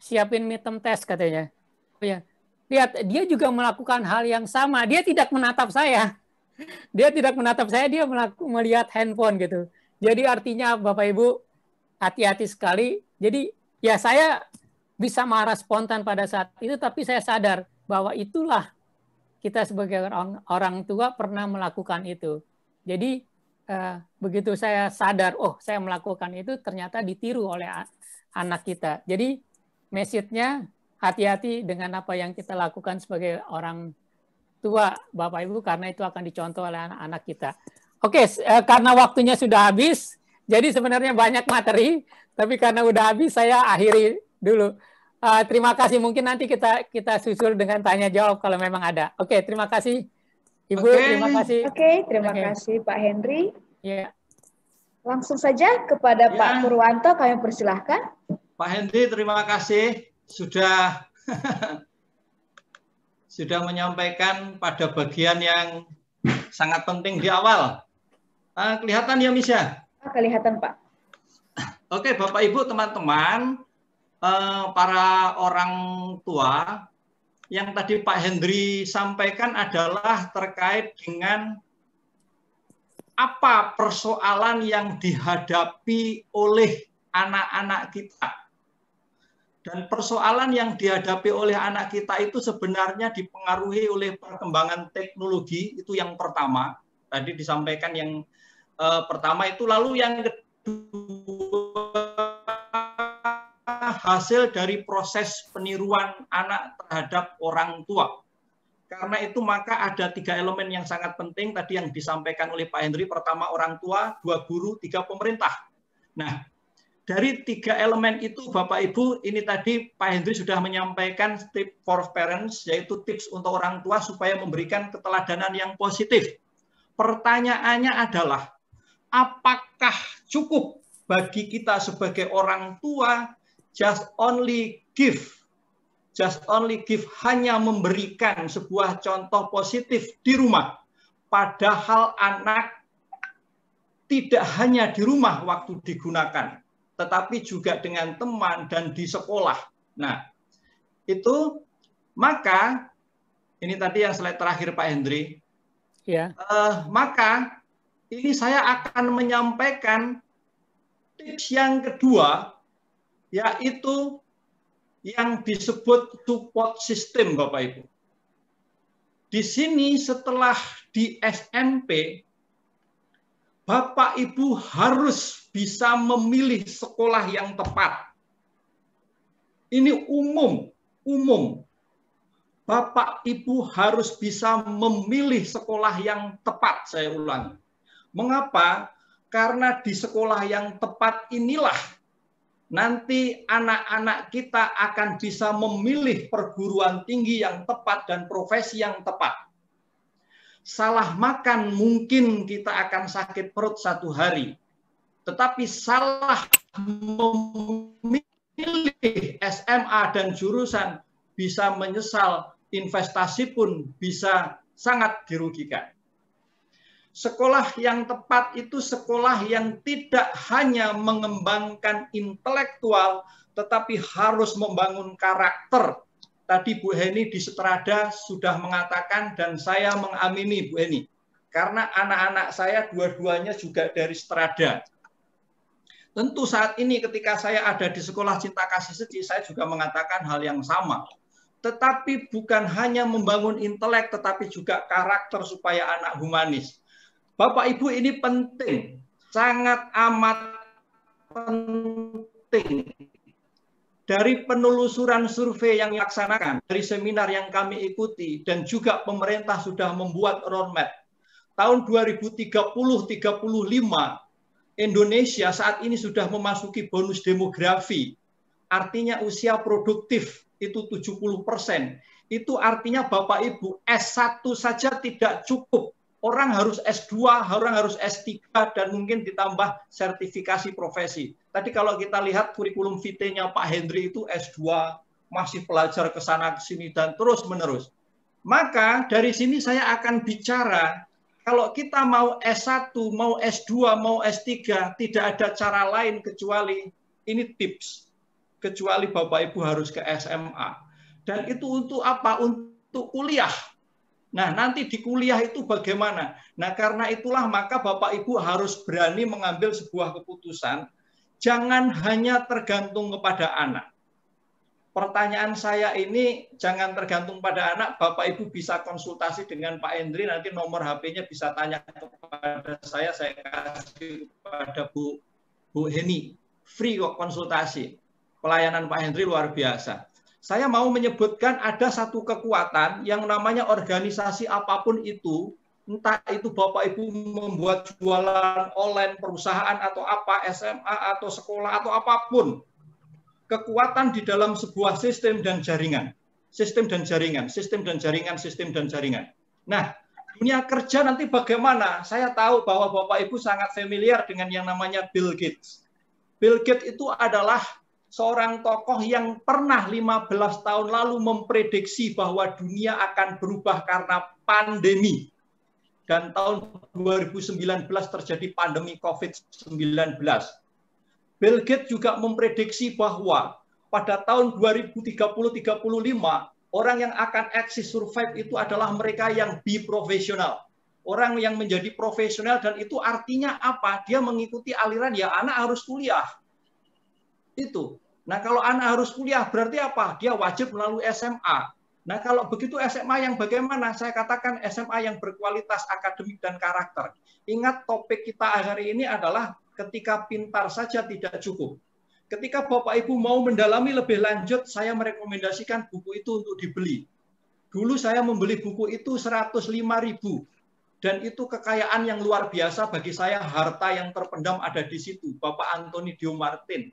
siapin midterm test katanya. Oh ya, lihat dia juga melakukan hal yang sama. Dia tidak menatap saya. Dia tidak menatap saya, dia melihat handphone gitu. Jadi artinya Bapak Ibu hati-hati sekali. Jadi ya saya bisa marah spontan pada saat itu, tapi saya sadar bahwa itulah kita sebagai orang tua pernah melakukan itu. Jadi begitu saya sadar, oh saya melakukan itu, ternyata ditiru oleh anak kita. Jadi message-nya hati-hati dengan apa yang kita lakukan sebagai orang tua, Bapak Ibu, karena itu akan dicontoh oleh anak-anak kita. Oke, karena waktunya sudah habis, jadi sebenarnya banyak materi, tapi karena udah habis saya akhiri dulu. Terima kasih, mungkin nanti kita susul dengan tanya jawab kalau memang ada. Oke, terima kasih Ibu, terima kasih. Oke, terima kasih Pak Henry. Ya. Langsung saja kepada Pak Purwanto, kami persilahkan. Pak Henry, terima kasih sudah sudah menyampaikan pada bagian yang sangat penting di awal. Kelihatan ya, Miss ya? Kelihatan, Pak. Oke, Bapak Ibu, teman-teman, para orang tua, yang tadi Pak Henry sampaikan adalah terkait dengan apa persoalan yang dihadapi oleh anak-anak kita. Dan persoalan yang dihadapi oleh anak kita itu sebenarnya dipengaruhi oleh perkembangan teknologi, itu yang pertama. Tadi disampaikan yang pertama itu, lalu yang kedua hasil dari proses peniruan anak terhadap orang tua. Karena itu maka ada 3 elemen yang sangat penting tadi yang disampaikan oleh Pak Henry. Pertama orang tua, 2 guru, 3 pemerintah. Nah, dari 3 elemen itu Bapak Ibu, ini tadi Pak Henry sudah menyampaikan tips for parents, yaitu tips untuk orang tua supaya memberikan keteladanan yang positif. Pertanyaannya adalah, apakah cukup bagi kita sebagai orang tua just only give, hanya memberikan sebuah contoh positif di rumah, padahal anak tidak hanya di rumah waktu digunakan, tetapi juga dengan teman dan di sekolah. Nah, itu maka ini tadi yang slide terakhir Pak Henry. Ya. Maka ini saya akan menyampaikan tips yang kedua, yaitu yang disebut support system, Bapak Ibu. Di sini setelah di SMP, Bapak Ibu harus bisa memilih sekolah yang tepat. Ini umum. Bapak Ibu harus bisa memilih sekolah yang tepat, saya ulangi. Mengapa? Karena di sekolah yang tepat inilah nanti anak-anak kita akan bisa memilih perguruan tinggi yang tepat dan profesi yang tepat. Salah makan mungkin kita akan sakit perut 1 hari. Tetapi salah memilih SMA dan jurusan bisa menyesal, investasi pun bisa sangat dirugikan. Sekolah yang tepat itu sekolah yang tidak hanya mengembangkan intelektual, tetapi harus membangun karakter. Tadi Bu Heni di Seterada sudah mengatakan, dan saya mengamini Bu Heni, karena anak-anak saya dua-duanya juga dari Seterada. Tentu saat ini ketika saya ada di Sekolah Cinta Kasih Seji, saya juga mengatakan hal yang sama. Tetapi bukan hanya membangun intelek, tetapi juga karakter supaya anak humanis. Bapak Ibu, ini penting, sangat amat penting. Dari penelusuran survei yang dilaksanakan, dari seminar yang kami ikuti, dan juga pemerintah sudah membuat roadmap. Tahun 2030-35, Indonesia saat ini sudah memasuki bonus demografi. Artinya usia produktif itu 70%. Itu artinya Bapak Ibu, S1 saja tidak cukup. Orang harus S2, orang harus S3, dan mungkin ditambah sertifikasi profesi. Tadi kalau kita lihat kurikulum vitae-nya Pak Henry itu S2, masih pelajar ke sana ke sini, dan terus-menerus. Maka dari sini saya akan bicara, kalau kita mau S1, mau S2, mau S3, tidak ada cara lain kecuali ini tips. kecuali Bapak Ibu harus ke SMA. Dan itu untuk apa? Untuk kuliah. Nah, nanti di kuliah itu bagaimana? Nah, karena itulah maka Bapak Ibu harus berani mengambil sebuah keputusan. Jangan hanya tergantung kepada anak. Pertanyaan saya ini jangan tergantung pada anak. Bapak Ibu bisa konsultasi dengan Pak Hendri, nanti nomor HP-nya bisa tanya kepada saya kasih kepada Bu Heni. Free kok konsultasi. Pelayanan Pak Hendri luar biasa. Saya mau menyebutkan ada satu kekuatan yang namanya organisasi apapun itu, entah itu Bapak Ibu membuat jualan online, perusahaan atau apa, SMA atau sekolah atau apapun. Kekuatan di dalam sebuah sistem dan jaringan. Sistem dan jaringan, sistem dan jaringan, sistem dan jaringan. Nah, dunia kerja nanti bagaimana? Saya tahu bahwa Bapak Ibu sangat familiar dengan yang namanya Bill Gates. Bill Gates itu adalah seorang tokoh yang pernah 15 tahun lalu memprediksi bahwa dunia akan berubah karena pandemi. Dan tahun 2019 terjadi pandemi COVID-19. Bill Gates juga memprediksi bahwa pada tahun 2030-35 orang yang akan eksis survive itu adalah mereka yang be profesional. Orang yang menjadi profesional, dan itu artinya apa? Dia mengikuti aliran ya anak harus kuliah. Itu. Nah, kalau anak harus kuliah berarti apa? Dia wajib melalui SMA. Nah, kalau begitu SMA yang bagaimana? Saya katakan SMA yang berkualitas akademik dan karakter. Ingat topik kita hari ini adalah ketika pintar saja tidak cukup. Ketika Bapak Ibu mau mendalami lebih lanjut, saya merekomendasikan buku itu untuk dibeli. Dulu saya membeli buku itu 105.000. Dan itu kekayaan yang luar biasa bagi saya, harta yang terpendam ada di situ. Bapak Anthony Dio Martin.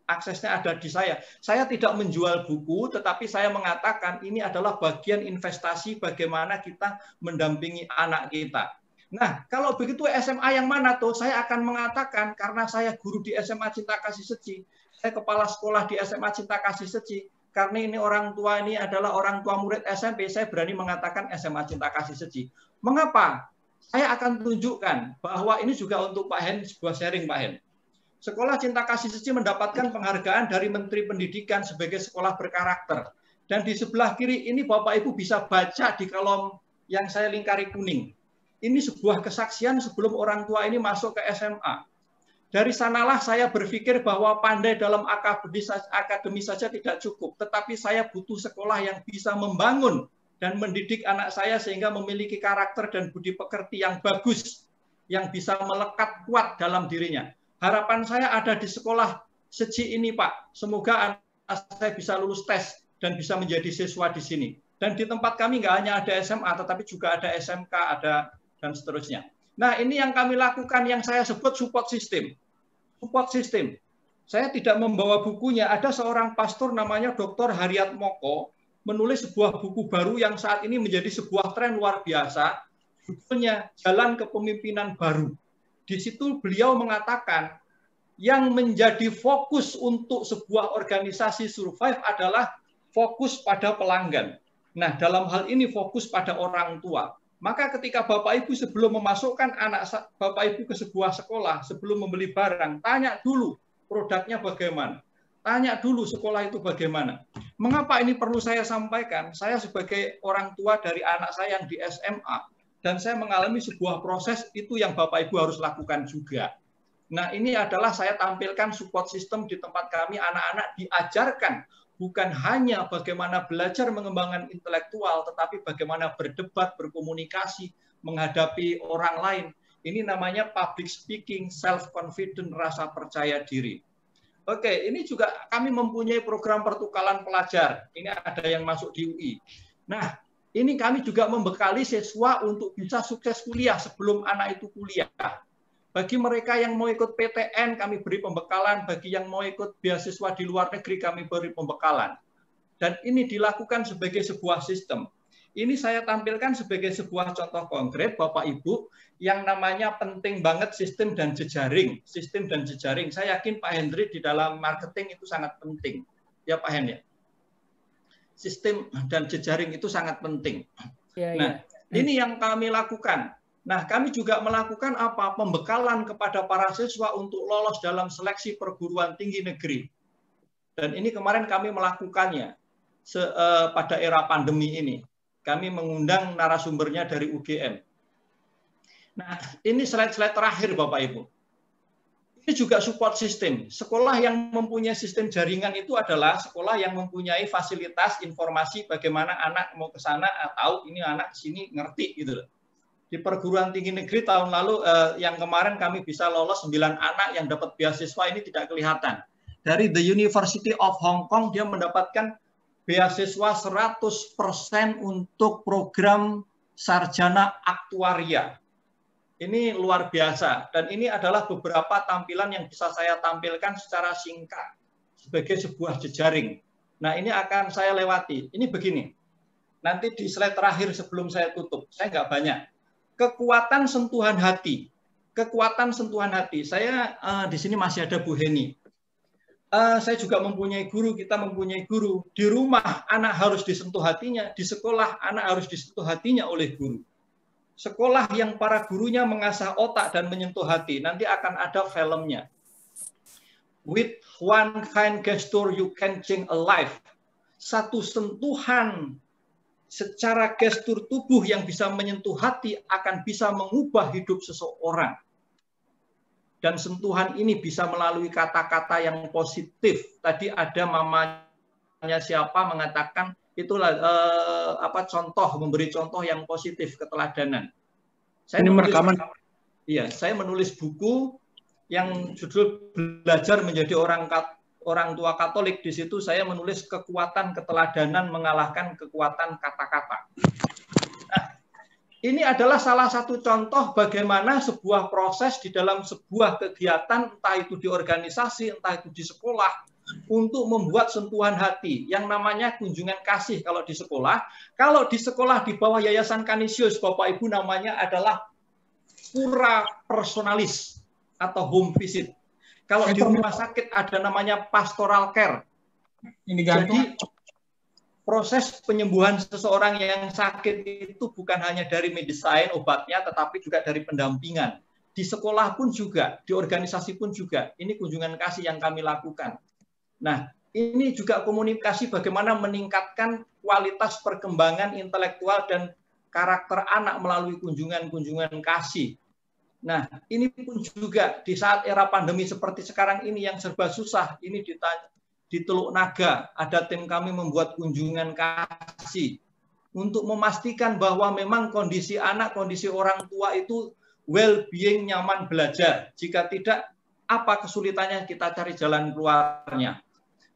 Aksesnya ada di saya. Saya tidak menjual buku, tetapi saya mengatakan ini adalah bagian investasi bagaimana kita mendampingi anak kita. Nah, kalau begitu SMA yang mana tuh? Saya akan mengatakan, karena saya guru di SMA Cinta Kasih Seci, saya kepala sekolah di SMA Cinta Kasih Seci, karena ini orang tua ini adalah orang tua murid SMP, saya berani mengatakan SMA Cinta Kasih Seci. Mengapa? Saya akan tunjukkan bahwa ini juga untuk Pak Hen, sebuah sharing Pak Hen. Sekolah Cinta Kasih Seci mendapatkan penghargaan dari Menteri Pendidikan sebagai sekolah berkarakter. Dan di sebelah kiri ini Bapak Ibu bisa baca di kolom yang saya lingkari kuning. Ini sebuah kesaksian sebelum orang tua ini masuk ke SMA. Dari sanalah saya berpikir bahwa pandai dalam akademi saja tidak cukup, tetapi saya butuh sekolah yang bisa membangun dan mendidik anak saya sehingga memiliki karakter dan budi pekerti yang bagus, yang bisa melekat kuat dalam dirinya. Harapan saya ada di sekolah Seci ini, Pak. Semoga anak saya bisa lulus tes dan bisa menjadi siswa di sini. Dan di tempat kami nggak hanya ada SMA, tetapi juga ada SMK, ada dan seterusnya. Nah, ini yang kami lakukan yang saya sebut support system. Support system. Saya tidak membawa bukunya. Ada seorang pastor namanya Dr. Haryat Moko menulis sebuah buku baru yang saat ini menjadi sebuah tren luar biasa. Judulnya Jalan Kepemimpinan Baru. Di situ beliau mengatakan yang menjadi fokus untuk sebuah organisasi survive adalah fokus pada pelanggan. Nah, dalam hal ini fokus pada orang tua. Maka ketika Bapak Ibu sebelum memasukkan anak Bapak Ibu ke sebuah sekolah, sebelum membeli barang, tanya dulu produknya bagaimana. Tanya dulu sekolah itu bagaimana. Mengapa ini perlu saya sampaikan? Saya sebagai orang tua dari anak saya yang di SMA, dan saya mengalami sebuah proses itu yang Bapak Ibu harus lakukan juga. Nah, ini adalah saya tampilkan support system di tempat kami, anak-anak diajarkan bukan hanya bagaimana belajar mengembangkan intelektual, tetapi bagaimana berdebat, berkomunikasi, menghadapi orang lain. Ini namanya public speaking, self-confident, rasa percaya diri. Oke, ini juga kami mempunyai program pertukaran pelajar. Ini ada yang masuk di UI. Nah, ini kami juga membekali siswa untuk bisa sukses kuliah sebelum anak itu kuliah. Bagi mereka yang mau ikut PTN, kami beri pembekalan. Bagi yang mau ikut beasiswa di luar negeri, kami beri pembekalan. Dan ini dilakukan sebagai sebuah sistem. Ini saya tampilkan sebagai sebuah contoh konkret, Bapak Ibu, yang namanya penting banget sistem dan jejaring. Sistem dan jejaring. Saya yakin Pak Hendri di dalam marketing itu sangat penting. Ya Pak Hen ya. Sistem dan jejaring itu sangat penting. Nah, ini yang kami lakukan. Nah, kami juga melakukan apa? Pembekalan kepada para siswa untuk lolos dalam seleksi perguruan tinggi negeri. Dan ini kemarin kami melakukannya pada era pandemi ini. Kami mengundang narasumbernya dari UGM. Nah, ini slide-slide terakhir Bapak Ibu. Ini juga support system. Sekolah yang mempunyai sistem jaringan itu adalah sekolah yang mempunyai fasilitas informasi bagaimana anak mau ke sana atau ini anak ke sini ngerti gitu loh. Di perguruan tinggi negeri tahun lalu yang kemarin kami bisa lolos 9 anak yang dapat beasiswa ini tidak kelihatan. Dari The University of Hong Kong dia mendapatkan beasiswa 100% untuk program sarjana aktuaria. Ini luar biasa dan ini adalah beberapa tampilan yang bisa saya tampilkan secara singkat sebagai sebuah jejaring. Nah, ini akan saya lewati. Ini begini. Nanti di slide terakhir sebelum saya tutup. Saya nggak banyak. Kekuatan sentuhan hati. Kekuatan sentuhan hati. Saya di sini masih ada Bu Heni. Saya juga mempunyai guru, kita mempunyai guru. Di rumah anak harus disentuh hatinya, di sekolah anak harus disentuh hatinya oleh guru. Sekolah yang para gurunya mengasah otak dan menyentuh hati, nanti akan ada filmnya. With one kind gesture you can change a life. Satu sentuhan secara gestur tubuh yang bisa menyentuh hati akan bisa mengubah hidup seseorang. Dan sentuhan ini bisa melalui kata-kata yang positif. Tadi ada mamanya siapa mengatakan itulah contoh, memberi contoh yang positif, keteladanan. Saya menulis buku yang judul Belajar Menjadi Orang Tua Katolik. Di situ saya menulis kekuatan keteladanan mengalahkan kekuatan kata-kata. Nah, ini adalah salah satu contoh bagaimana sebuah proses di dalam sebuah kegiatan, entah itu di organisasi, entah itu di sekolah, untuk membuat sentuhan hati yang namanya kunjungan kasih kalau di sekolah. Kalau di sekolah di bawah Yayasan Canisius, Bapak Ibu, namanya adalah pura personalis atau home visit. Kalau di rumah sakit ada namanya pastoral care. Jadi proses penyembuhan seseorang yang sakit itu bukan hanya dari medicine, obatnya, tetapi juga dari pendampingan. Di sekolah pun juga, di organisasi pun juga. Ini kunjungan kasih yang kami lakukan. Nah, ini juga komunikasi bagaimana meningkatkan kualitas perkembangan intelektual dan karakter anak melalui kunjungan-kunjungan kasih. Nah, ini pun juga di saat era pandemi seperti sekarang ini yang serba susah, ini di Teluk Naga, ada tim kami membuat kunjungan kasih untuk memastikan bahwa memang kondisi anak, kondisi orang tua itu well-being, nyaman belajar. Jika tidak, apa kesulitannya kita cari jalan keluarnya.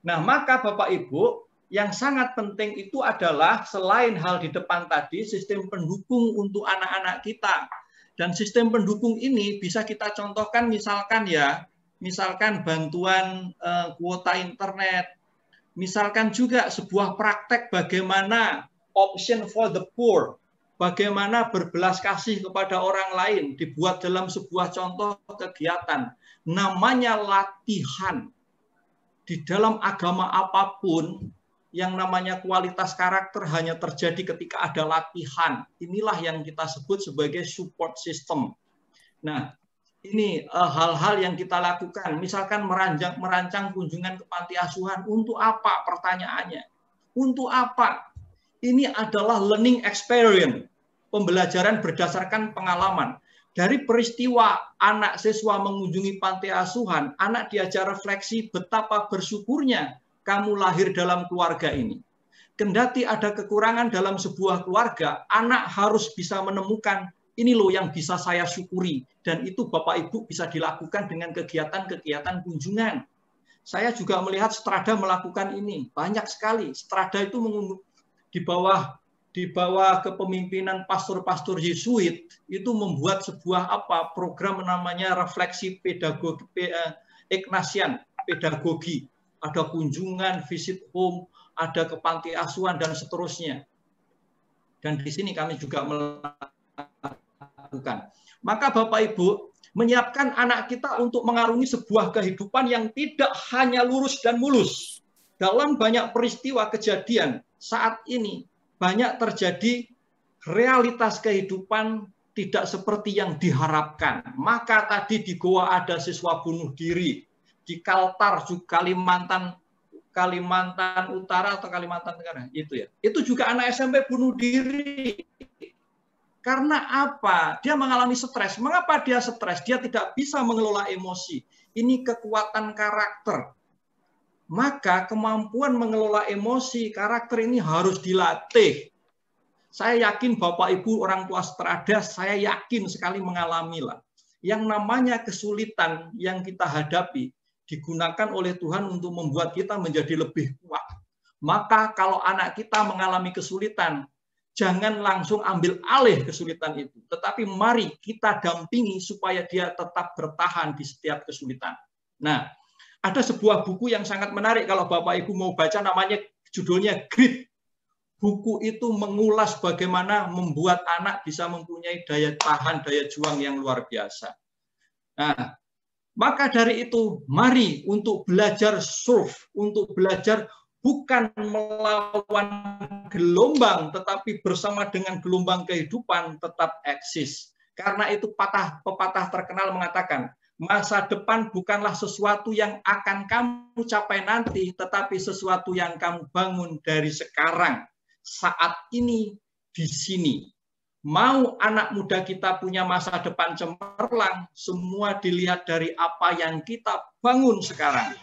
Nah, maka Bapak Ibu, yang sangat penting itu adalah selain hal di depan tadi, sistem pendukung untuk anak-anak kita. Dan sistem pendukung ini bisa kita contohkan misalkan bantuan kuota internet, misalkan juga sebuah praktek bagaimana option for the poor, bagaimana berbelas kasih kepada orang lain, dibuat dalam sebuah contoh kegiatan. Namanya latihan. Di dalam agama apapun, yang namanya kualitas karakter hanya terjadi ketika ada latihan. Inilah yang kita sebut sebagai support system. Nah, ini hal-hal yang kita lakukan. Misalkan merancang kunjungan ke panti asuhan. Untuk apa pertanyaannya? Untuk apa? Ini adalah learning experience. Pembelajaran berdasarkan pengalaman. Dari peristiwa anak siswa mengunjungi panti asuhan, anak diajar refleksi betapa bersyukurnya kamu lahir dalam keluarga ini. Kendati ada kekurangan dalam sebuah keluarga, anak harus bisa menemukan ini loh yang bisa saya syukuri. Dan itu Bapak Ibu bisa dilakukan dengan kegiatan-kegiatan kunjungan. Saya juga melihat Strada melakukan ini. Banyak sekali. Strada itu di bawah kepemimpinan pastor-pastor Yesuit itu membuat sebuah program namanya refleksi pedagogi Ignatian pedagogi. Ada kunjungan, visit home, ada ke panti asuhan dan seterusnya. Dan di sini kami juga melakukan. Maka Bapak Ibu menyiapkan anak kita untuk mengarungi sebuah kehidupan yang tidak hanya lurus dan mulus. Dalam banyak peristiwa kejadian saat ini banyak terjadi realitas kehidupan tidak seperti yang diharapkan. Maka tadi di Goa ada siswa bunuh diri. Di Kaltar, Kalimantan Kalimantan Utara atau Kalimantan Tengah, itu ya. Itu juga anak SMP bunuh diri. Karena apa? Dia mengalami stres. Mengapa dia stres? Dia tidak bisa mengelola emosi. Ini kekuatan karakter. Maka kemampuan mengelola emosi, karakter ini harus dilatih. Saya yakin Bapak Ibu orang tua cerdas, saya yakin sekali mengalamilah. Yang namanya kesulitan yang kita hadapi digunakan oleh Tuhan untuk membuat kita menjadi lebih kuat. Maka kalau anak kita mengalami kesulitan, jangan langsung ambil alih kesulitan itu. Tetapi mari kita dampingi supaya dia tetap bertahan di setiap kesulitan. Nah, ada sebuah buku yang sangat menarik kalau Bapak Ibu mau baca, namanya judulnya Grit. Buku itu mengulas bagaimana membuat anak bisa mempunyai daya tahan, daya juang yang luar biasa. Nah, maka dari itu, mari untuk belajar surf, untuk belajar bukan melawan gelombang, tetapi bersama dengan gelombang kehidupan tetap eksis. Karena itu pepatah terkenal mengatakan, masa depan bukanlah sesuatu yang akan kamu capai nanti, tetapi sesuatu yang kamu bangun dari sekarang, saat ini, di sini. Mau anak muda kita punya masa depan cemerlang, semua dilihat dari apa yang kita bangun sekarang.